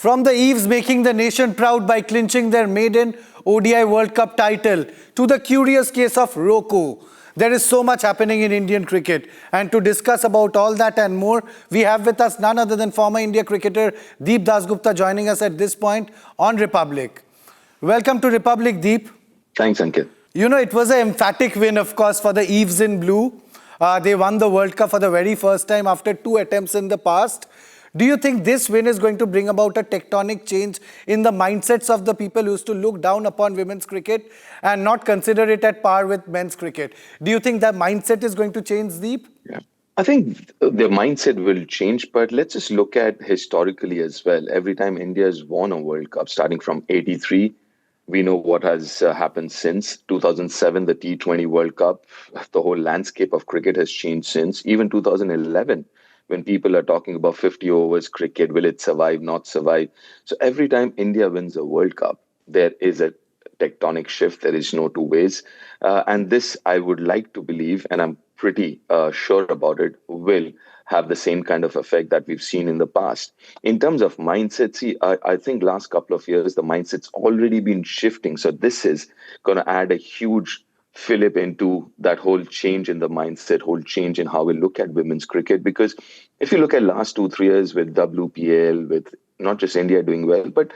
From the Eves making the nation proud by clinching their maiden ODI World Cup title to the curious case of Rocco, there is so much happening in Indian cricket. And to discuss about all that and more, we have with us none other than former India cricketer Deep Dasgupta joining us at this point on Republic. Welcome to Republic, Deep. Thanks, Ankit. You know, it was an emphatic win, of course, for the Eves in blue. They won the World Cup for the very first time after 2 attempts in the past. Do you think this win is going to bring about a tectonic change in the mindsets of the people who used to look down upon women's cricket and not consider it at par with men's cricket? Do you think that mindset is going to change, Deep? Yeah. I think the mindset will change, but let's just look at historically as well. Every time India has won a World Cup, starting from 83, we know what has happened since 2007, the T20 World Cup. The whole landscape of cricket has changed since. Even 2011, when people are talking about 50 overs cricket, will it survive, not survive? So every time India wins a World Cup, there is a tectonic shift. There is no two ways. And this, I would like to believe, and I'm pretty sure about it, will have the same kind of effect that we've seen in the past. In terms of mindset, see, I think last couple of years, the mindset's already been shifting. So this is going to add a huge fillip into that whole change in the mindset, whole change in how we look at women's cricket. Because if you look at last 2-3 years with WPL, with not just India doing well, but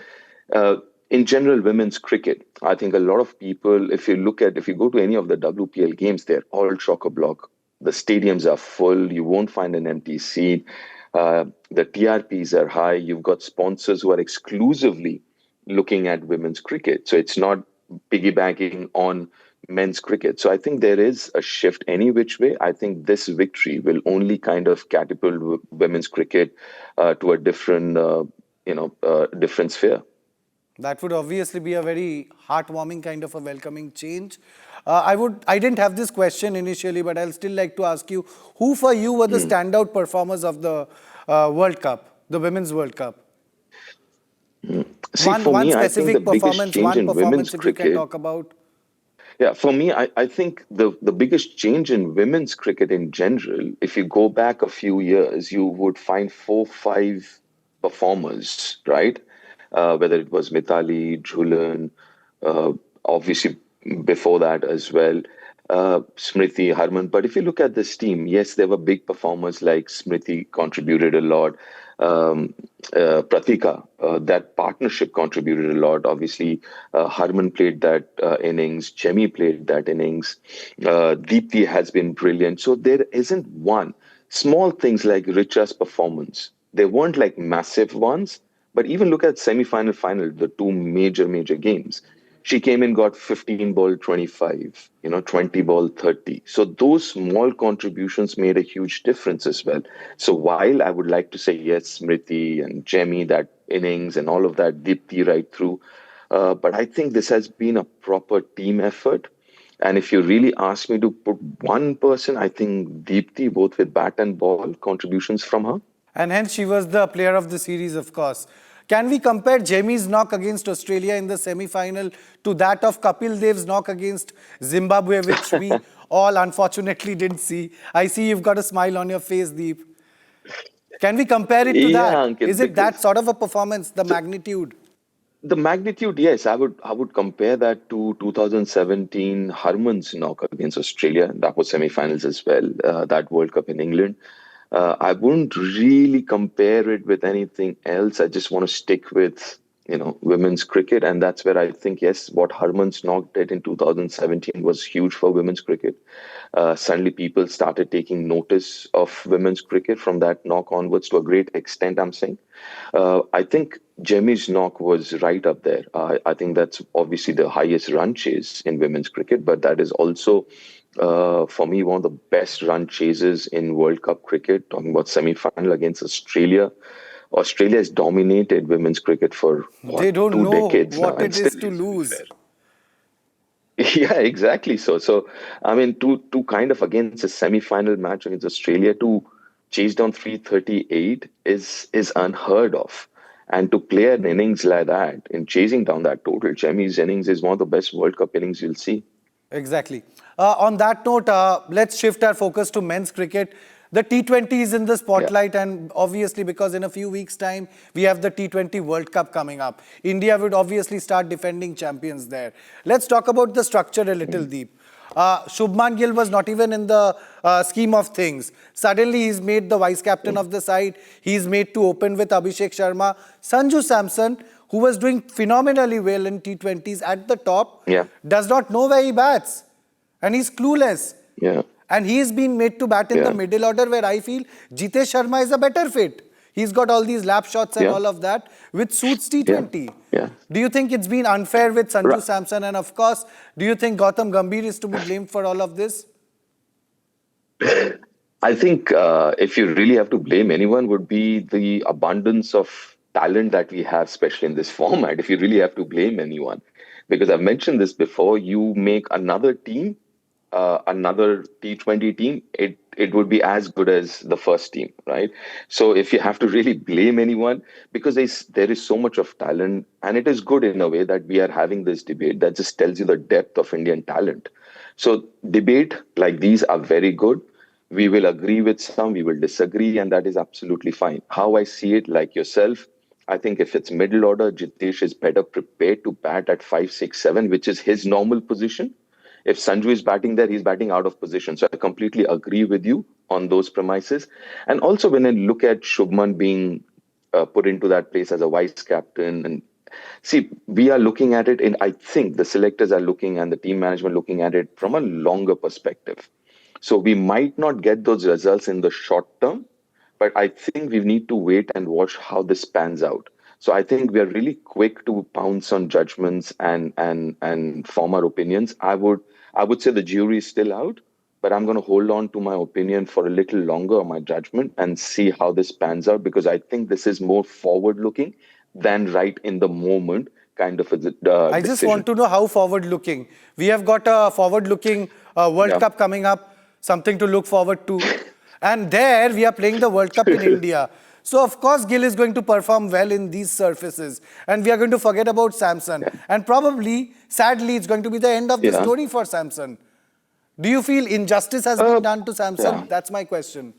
in general, women's cricket, I think a lot of people, if you go to any of the WPL games, they're all chock-a-block. The stadiums are full. You won't find an empty seat. The TRPs are high. You've got sponsors who are exclusively looking at women's cricket. So it's not piggybacking on men's cricket. So I think there is a shift any which way. I think this victory will only kind of catapult women's cricket to a different, different sphere. That would obviously be a very heartwarming kind of a welcoming change. I didn't have this question initially, but I'll still like to ask you, who for you were the standout performers of the World Cup, the Women's World Cup? See, one me, specific performance, one performance if cricket, you can talk about. Yeah, for me, I think the biggest change in women's cricket in general, if you go back a few years, you would find 4-5 performers, right? Whether it was Mithali, Jhulan, obviously before that as well, Smriti, Harman. But if you look at this team, yes, there were big performers like Smriti contributed a lot. Pratika, that partnership contributed a lot. Obviously, Harman played that innings. Chemi played that innings. Deepti has been brilliant. So there isn't one. Small things like Richa's performance. They weren't like massive ones. But even look at semi-final, final, the two major games. She came in, got 15 ball 25, 20 ball 30. So those small contributions made a huge difference as well. So while I would like to say, yes, Smriti and Jemmy, that innings and all of that, Deepti right through. But I think this has been a proper team effort. And if you really ask me to put one person, I think Deepti, both with bat and ball, contributions from her. And hence she was the player of the series, of course. Can we compare Jemmy's knock against Australia in the semi-final to that of Kapil Dev's knock against Zimbabwe, which we all unfortunately didn't see? I see you've got a smile on your face, Deep. Can we compare it to that? Ankit, is it that sort of a performance, the magnitude? The magnitude, yes. I would compare that to 2017 Harman's knock against Australia. That was semi-finals as well, that World Cup in England. I wouldn't really compare it with anything else. I just want to stick with, women's cricket. And that's where I think, yes, what Harman's knock did in 2017 was huge for women's cricket. Suddenly people started taking notice of women's cricket from that knock onwards to a great extent, I'm saying. I think Jemmy's knock was right up there. I think that's obviously the highest run chase in women's cricket, but that is also for me, one of the best run chases in World Cup cricket, talking about semi-final against Australia. Australia has dominated women's cricket for they don't 2 know decades what now, it is to lose. Yeah, exactly. So I mean, to kind of against a semi-final match against Australia to chase down 338 is unheard of. And to play an innings like that in chasing down that total, Chemi's innings is one of the best World Cup innings you'll see. Exactly. On that note, let's shift our focus to men's cricket. The T20 is in the spotlight, and obviously, because in a few weeks' time, we have the T20 World Cup coming up. India would obviously start defending champions there. Let's talk about the structure a little, Deep. Shubman Gill was not even in the scheme of things. Suddenly, he's made the vice captain of the side. He's made to open with Abhishek Sharma. Sanju Samson, who was doing phenomenally well in T20s at the top, does not know where he bats. And he's clueless. Yeah. And he's been made to bat in the middle order, where I feel Jitesh Sharma is a better fit. He's got all these lap shots and all of that, which suits T20. Do you think it's been unfair with Sanju Samson? And of course, do you think Gautam Gambhir is to be blamed for all of this? I think if you really have to blame anyone, would be the abundance of talent that we have, especially in this format. If you really have to blame anyone, because I've mentioned this before, you make another team, another T20 team, it would be as good as the first team, right? So if you have to really blame anyone, because there is so much of talent, and it is good in a way that we are having this debate that just tells you the depth of Indian talent. So debate like these are very good. We will agree with some, we will disagree, and that is absolutely fine. How I see it, like yourself, I think if it's middle order, Jitesh is better prepared to bat at 5, 6, 7, which is his normal position. If Sanju is batting there, he's batting out of position. So I completely agree with you on those premises. And also when I look at Shubman being put into that place as a vice captain, and see, we are looking at it I think the selectors are looking and the team management looking at it from a longer perspective. So we might not get those results in the short term, but I think we need to wait and watch how this pans out. So I think we are really quick to pounce on judgments and form our opinions. I would say the jury is still out, but I'm going to hold on to my opinion for a little longer, my judgment, and see how this pans out, because I think this is more forward-looking than right in the moment kind of a I just want to know how forward-looking. We have got a forward-looking World Cup coming up, something to look forward to. And there we are playing the World Cup in India. So of course Gill is going to perform well in these surfaces. And we are going to forget about Samson. And probably, sadly, it's going to be the end of the story for Samson. Do you feel injustice has been done to Samson? That's my question.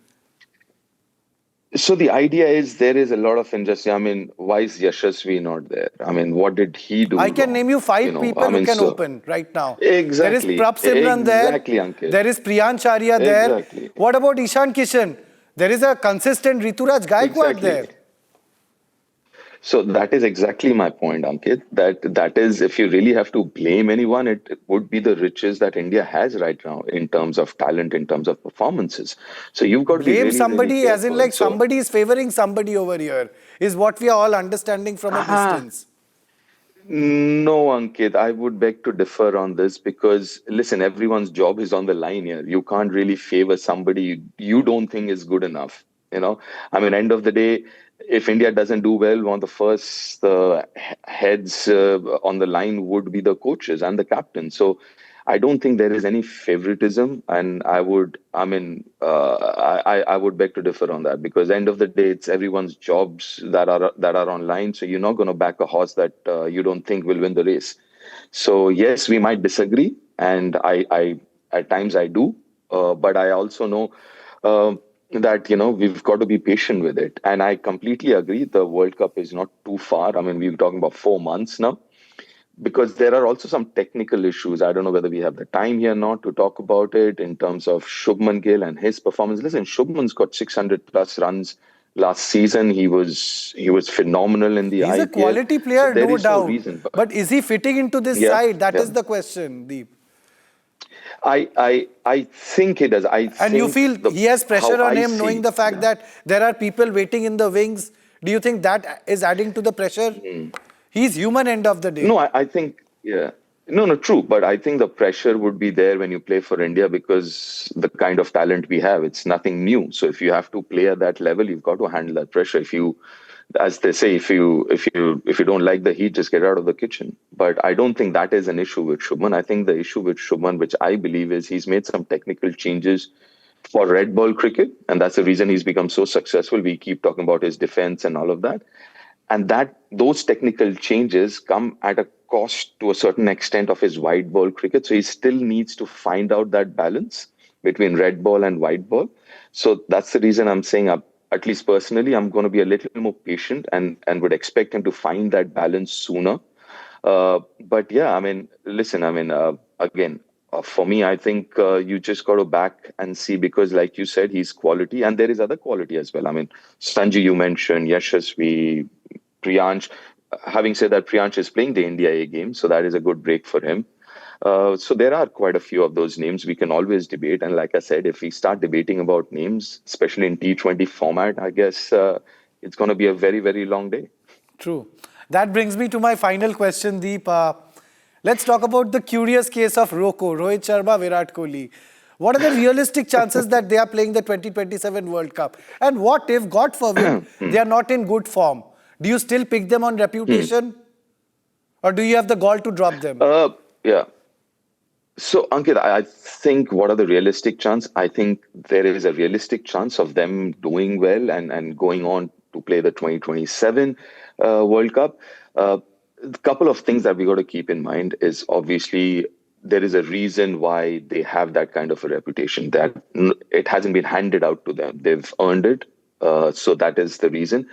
So the idea is there is a lot of injustice. I mean, why is Yashasvi not there? I mean, what did he do? I can name you 5 people who can open right now. Exactly. There is Prab Simran there. Exactly, Ankit. There is Priyansh Arya there. Exactly. What about Ishan Kishan? There is a consistent Rituraj Gaikwad there. So that is exactly my point, Ankit. That is, if you really have to blame anyone, it would be the riches that India has right now in terms of talent, in terms of performances. So you've got to blame be really, somebody, really as in like somebody is favoring somebody over here, is what we are all understanding from a distance. No, Ankit, I would beg to differ on this, because listen, everyone's job is on the line here. You can't really favor somebody you don't think is good enough. I mean, end of the day, if India doesn't do well, one of the first heads on the line would be the coaches and the captain. So I don't think there is any favoritism, and I would beg to differ on that, because end of the day, it's everyone's jobs that are online. So you're not going to back a horse that you don't think will win the race. So yes, we might disagree, and I at times I do, but I also know that we've got to be patient with it. And I completely agree. The World Cup is not too far. I mean, we're talking about 4 months now, because there are also some technical issues. I don't know whether we have the time here not to talk about it in terms of Shubman Gill and his performance. Listen, Shubman's got 600 plus runs last season. He was phenomenal in the IPL. He's a quality player, so no doubt. No reason, but is he fitting into this side? That is the question, Deep. I think he does. And you feel he has pressure on him, knowing the fact that there are people waiting in the wings. Do you think that is adding to the pressure? He's human, end of the day. No, I think, No, true. But I think the pressure would be there when you play for India, because the kind of talent we have, it's nothing new. So if you have to play at that level, you've got to handle that pressure. If you, as they say, if you don't like the heat, just get out of the kitchen. But I don't think that is an issue with Shubman. I think the issue with Shubman, which I believe, is he's made some technical changes for red ball cricket, and that's the reason he's become so successful. We keep talking about his defense and all of that. And those technical changes come at a cost to a certain extent of his white ball cricket. So he still needs to find out that balance between red ball and white ball. So that's the reason I'm saying, at least personally, I'm going to be a little more patient and would expect him to find that balance sooner. But yeah, I mean, listen, I mean, again, for me, I think you just got to back and see, because, like you said, he's quality, and there is other quality as well. I mean, Sanju, you mentioned Yashasvi, Priyansh. Having said that, Priyansh is playing the India A game, so that is a good break for him. So there are quite a few of those names we can always debate. And like I said, if we start debating about names, especially in T20 format, I guess it's going to be a very, very long day. True. That brings me to my final question, Deep. Let's talk about the curious case of Rohit Sharma, Virat Kohli. What are the realistic chances that they are playing the 2027 World Cup? And what if, God forbid, they are not in good form? Do you still pick them on reputation? Or do you have the gall to drop them? Yeah. So, Ankit, I think what are the realistic chance? I think there is a realistic chance of them doing well and going on to play the 2027 World Cup. A couple of things that we got to keep in mind is, obviously, there is a reason why they have that kind of a reputation, that it hasn't been handed out to them. They've earned it. So that is the reason.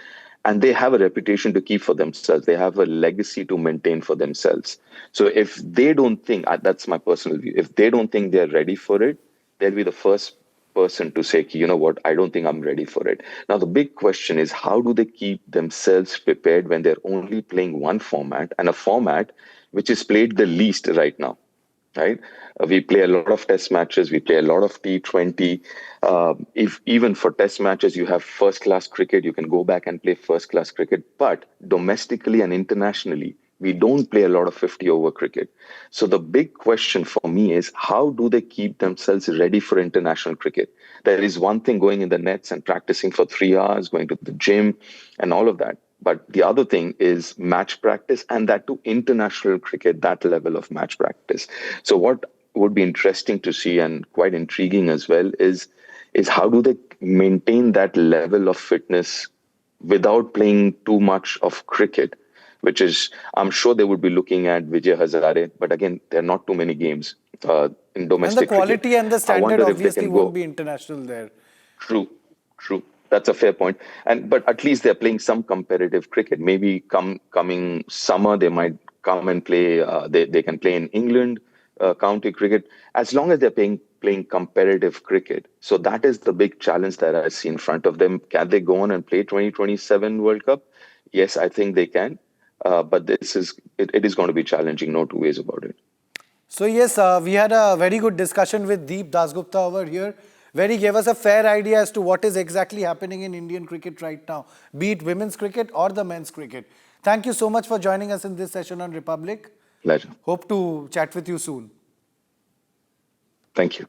And they have a reputation to keep for themselves. They have a legacy to maintain for themselves. So if they don't think, that's my personal view, if they don't think they're ready for it, they'll be the first person to say, you know what, I don't think I'm ready for it. Now, the big question is, how do they keep themselves prepared when they're only playing one format, and a format which is played the least right now? Right? We play a lot of test matches. We play a lot of T20. If even for test matches, you have first class cricket, you can go back and play first class cricket. But domestically and internationally, we don't play a lot of 50 over cricket. So the big question for me is, how do they keep themselves ready for international cricket? There is one thing going in the nets and practicing for 3 hours, going to the gym and all of that. But the other thing is match practice, and that to international cricket, that level of match practice. So what would be interesting to see, and quite intriguing as well, is how do they maintain that level of fitness without playing too much of cricket, which is, I'm sure they would be looking at Vijay Hazare, but again, there are not too many games in And the domestic cricket. quality and the I standard wonder if they obviously can won't go. be international there. True, true. That's a fair point. But at least they're playing some competitive cricket. Maybe coming summer they might come and play. They can play in England county cricket, as long as they're playing competitive cricket. So that is the big challenge that I see in front of them. Can they go on and play 2027 World Cup? Yes, I think they can. But it is going to be challenging. No two ways about it. So yes, we had a very good discussion with Deep Dasgupta over here, where he gave us a fair idea as to what is exactly happening in Indian cricket right now, be it women's cricket or the men's cricket. Thank you so much for joining us in this session on Republic. Pleasure. Hope to chat with you soon. Thank you.